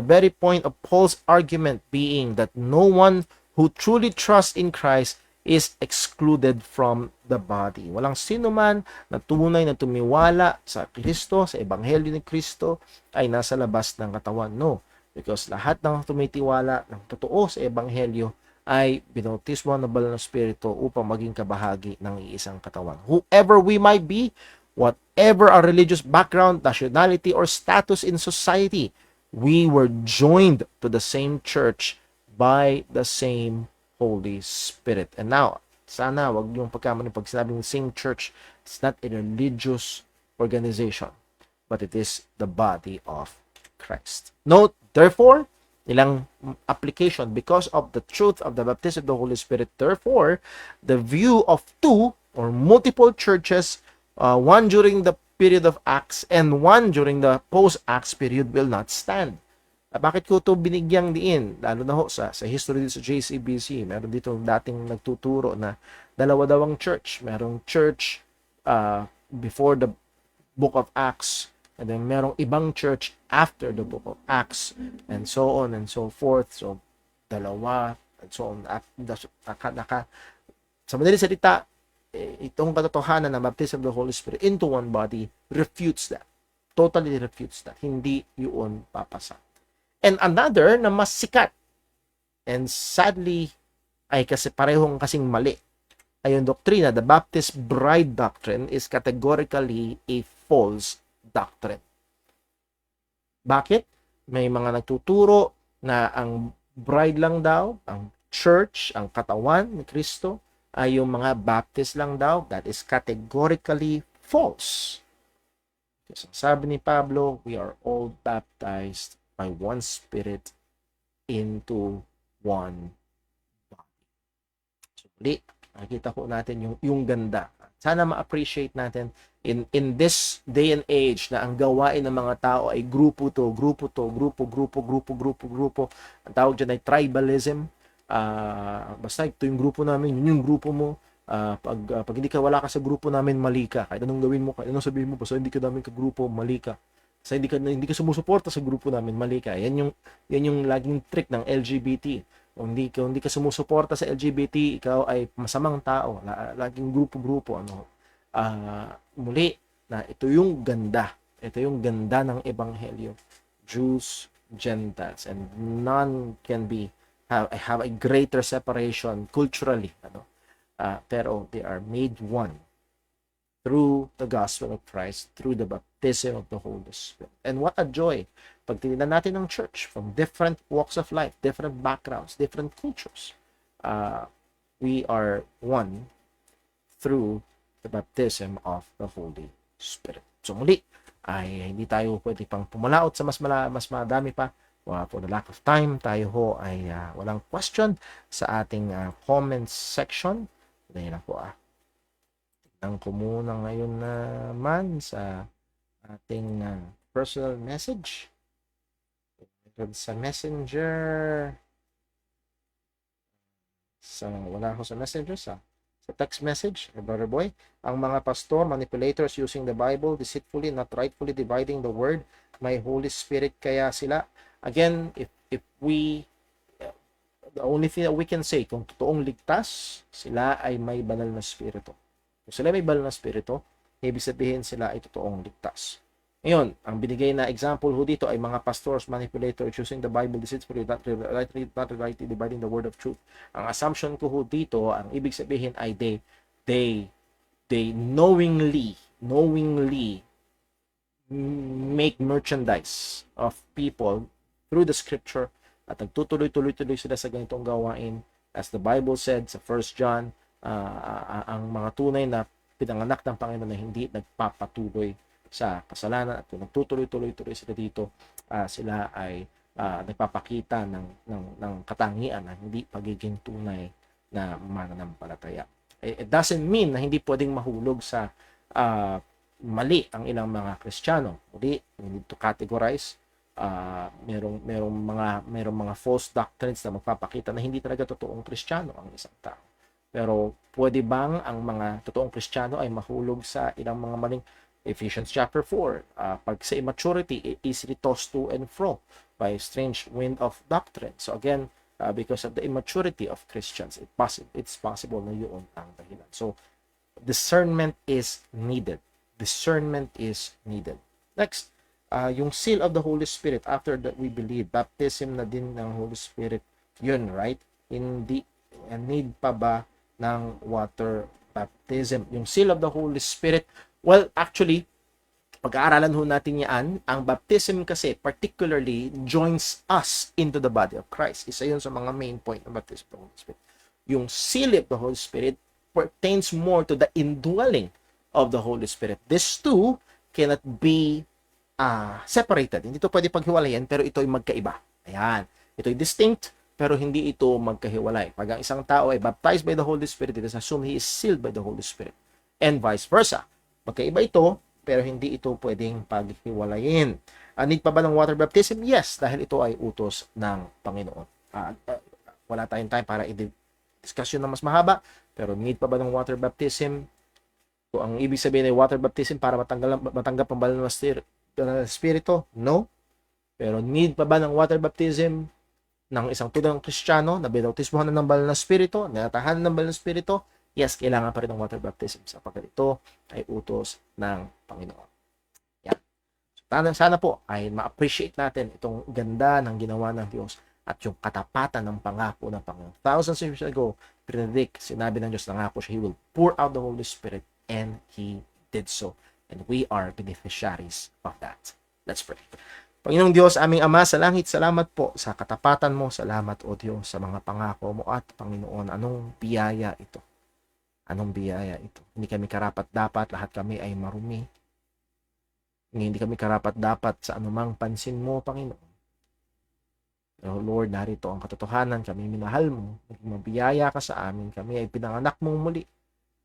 very point of Paul's argument being that no one who truly trusts in Christ is excluded from the body. Walang sino man na tunay na tumiwala sa Kristo, sa Ebanghelyo ni Kristo, ay nasa labas ng katawan. No. Because lahat ng tumitiwala ng totoo sa Ebanghelyo ay binautismo ng banal na Espiritu upang maging kabahagi ng iisang katawan. Whoever we might be, whatever our religious background, nationality, or status in society, we were joined to the same church by the same Holy Spirit. And now, sana wag yung pagkamali pag sinabing same church, it's not a religious organization, but it is the body of Christ. Note, therefore, ilang application, because of the truth of the baptism of the Holy Spirit, therefore, the view of two or multiple churches, one during the period of Acts and one during the post-Acts period will not stand. Bakit ko ito binigyang diin? Lalo na ho sa history dito sa JCBC, meron dito dating nagtuturo na dalawa daw ang church. Merong church before the book of Acts, and then merong ibang church after the book of Acts, and so on and so forth. So, dalawa, and so on. Sa madaling salita, itong katotohanan na baptism of the Holy Spirit into one body refutes that. Totally refutes that. Hindi yun papasa. And another na mas sikat, and sadly, ay kasi parehong kasing mali, ay yung doktrina, the Baptist bride doctrine is categorically a false doctrine. Bakit? May mga nagtuturo na ang bride lang daw, ang church, ang katawan ni Kristo, ay yung mga Baptist lang daw. That is categorically false. Kasi sabi ni Pablo, we are all baptized by one Spirit into one body. So, muli, nakikita po natin yung ganda. Sana ma-appreciate natin in this day and age na ang gawain ng mga tao ay grupo. Ang tawag dyan ay tribalism. Basta ito yung grupo namin, yun yung grupo mo. Pag hindi ka, wala ka sa grupo namin, mali ka. Kahit anong gawin mo, kahit anong sabihin mo, basta hindi ka namin kagrupo, mali ka. Basta hindi ka sumusuporta sa grupo namin, mali ka. Yan yung laging trick ng LGBT. Kung hindi ka sumusuporta sa LGBT, ikaw ay masamang tao. Laging grupo-grupo. Muli, na ito yung ganda. Ito yung ganda ng Ebanghelyo. Jews, Gentiles, and none can have a greater separation culturally. Pero they are made one through the gospel of Christ, through the baptism of the Holy Spirit. And what a joy! Pag tinignan natin ng church from different walks of life, different backgrounds, different cultures, we are one through the baptism of the Holy Spirit. So muli, ay hindi tayo pwede pang pumalaot sa mas madami pa. For the lack of time, tayo ho ay walang question sa ating comments section. Dahil na po tignan ko muna ngayon naman sa ating personal message. Sa messenger. Wala ako sa messenger sa text message, brother boy. Ang mga pastor, manipulators using the Bible deceitfully, not rightfully dividing the word. May Holy Spirit kaya sila. Again, if we the only thing that we can say, kung totoong ligtas, sila ay may banal na spirito. Kung sila may banal na spirito, ibig sabihin sila ay totoong ligtas. Ngayon, ang binigay na example ho dito ay mga pastors, manipulators using the Bible deceitfully, not rightly dividing the word of truth. Ang assumption ko ho dito, ang ibig sabihin ay they knowingly make merchandise of people through the scripture at nagtutuloy-tuloy sila sa ganitong gawain. As the Bible said sa 1 John, ang mga tunay na pinanganak ng Panginoon na hindi nagpapatuloy sa kasalanan at kung nagtutuloy-tuloy sila dito, sila ay nagpapakita ng katangian na hindi pagiging tunay na mananampalataya. It doesn't mean na hindi pwedeng mahulog sa mali ang ilang mga Kristiyano. We need to categorize. Merong mga false doctrines na magpapakita na hindi talaga totoong Kristiyano ang isang tao. Pero pwede bang ang mga totoong Kristiyano ay mahulog sa ilang mga maling Ephesians chapter 4, pag sa immaturity, it easily tossed to and fro by a strange wind of doctrine. So again, because of the immaturity of Christians, it's possible na yun ang dahilan. So discernment is needed. Discernment is needed. Next, yung seal of the Holy Spirit after that we believe, baptism na din ng Holy Spirit, yun, right? Hindi, need pa ba ng water baptism? Yung seal of the Holy Spirit, well, actually, pag-aaralan ho natin yan, ang baptism kasi particularly joins us into the body of Christ. Isa yun sa mga main point ng baptism of the Holy Spirit. Yung seal of the Holy Spirit pertains more to the indwelling of the Holy Spirit. These two cannot be separated. Hindi ito pwede paghiwalayan, pero ito ay magkaiba. Ayan. Ito ay distinct, pero hindi ito magkahiwalay. Pag ang isang tao ay baptized by the Holy Spirit, it is assumed he is sealed by the Holy Spirit. And vice versa. Magkaiba ito, pero hindi ito pwedeng paghiwalayin. Need pa ba ng water baptism? Yes, dahil ito ay utos ng Panginoon. Wala tayong time para i-discussion na mas mahaba, pero need pa ba ng water baptism? So, ang ibig sabihin ay water baptism para matanggap ang banal na spirito? No. Pero need pa ba ng water baptism ng isang tunay ng Kristiyano na binautismohan na ng banal na spirito, natahanan ng banal na spirito? Yes, kailangan pa rin ng water baptism sapagkat ito ay utos ng Panginoon. Yan. Sana po ay ma-appreciate natin itong ganda ng ginawa ng Diyos at yung katapatan ng pangako ng Panginoon. Thousands of years ago, predict, sinabi ng Diyos, nangako siya, He will pour out the Holy Spirit, and He did so. And we are beneficiaries of that. Let's pray. Panginoong Diyos, aming Ama sa langit, salamat po sa katapatan mo. Salamat, O Diyos, sa mga pangako mo at Panginoon, anong biyaya ito. Anong biyaya ito? Hindi kami karapat-dapat, lahat kami ay marumi. Hindi kami karapat-dapat sa anumang pansin mo, Panginoon. Pero Lord, narito ang katotohanan, kami minahal mo, naging mabiyaya ka sa amin, kami ay pinanganak mong muli.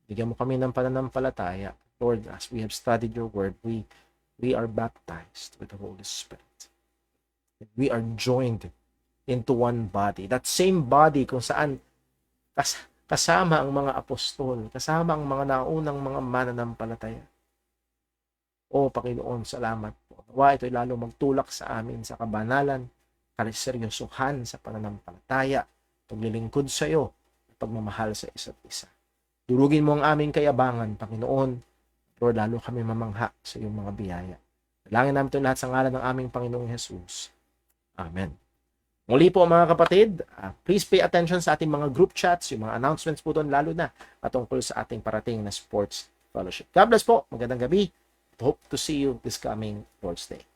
Bigyan mo kami ng pananampalataya. Lord, as we have studied your word, we are baptized with the Holy Spirit. We are joined into one body. That same body kung saan kasama ang mga apostol, kasama ang mga naunang mga mananampalataya. O Panginoon, salamat po. Nawa ito'y lalo magtulak sa amin sa kabanalan, kaliseryosohan sa pananampalataya, paglilingkod sa iyo, pagmamahal sa isa't isa. Durugin mo ang aming kayabangan, Panginoon. Lord, lalo kami mamangha sa iyong mga biyaya. Dalangin namin ito lahat sa ngalan ng aming Panginoong Jesus. Amen. Muli po mga kapatid, please pay attention sa ating mga group chats, yung mga announcements po doon, lalo na patungkol sa ating parating na sports fellowship. God bless po. Magandang gabi. Hope to see you this coming Lord's Day.